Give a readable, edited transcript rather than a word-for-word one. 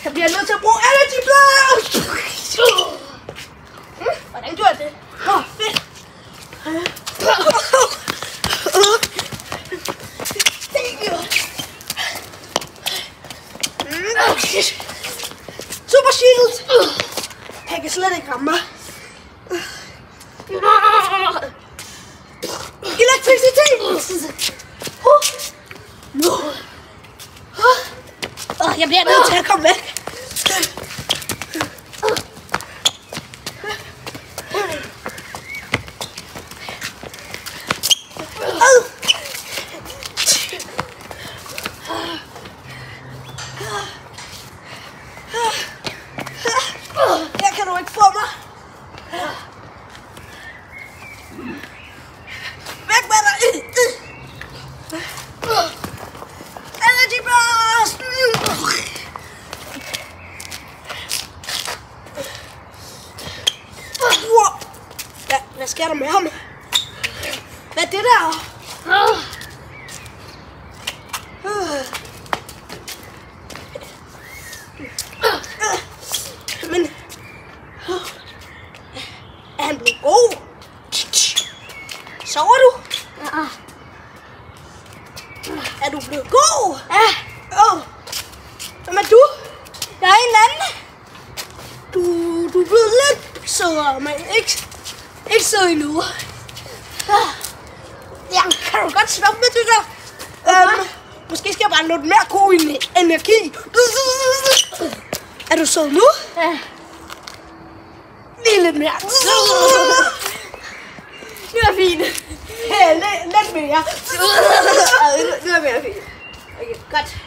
Jeg bliver nødt til at bruge energy blast! Hvordan gjorde jeg det? Fedt! Super shield! Han kan slet ikke ramme mig. Elektricitet! Jeg bliver nødt til at komme væk. Her kan du ikke få mig. Væk med dig. Energy blast. Hvad sker der med ham? Hvad er det der? Men er han blevet god? Sover du? Ja. Er du blevet god? Ja. Hvem er du? Jeg er en anden. Du er blevet lidt sødere, men ikke sød endnu. Ja, kan du godt stoppe med det der? Måske skal jeg bare noget mere god energi. Er du sød nu? Ja. Lige lidt mere. Det var fint. Ja, lidt mere. Det var mere fint. Okay, godt.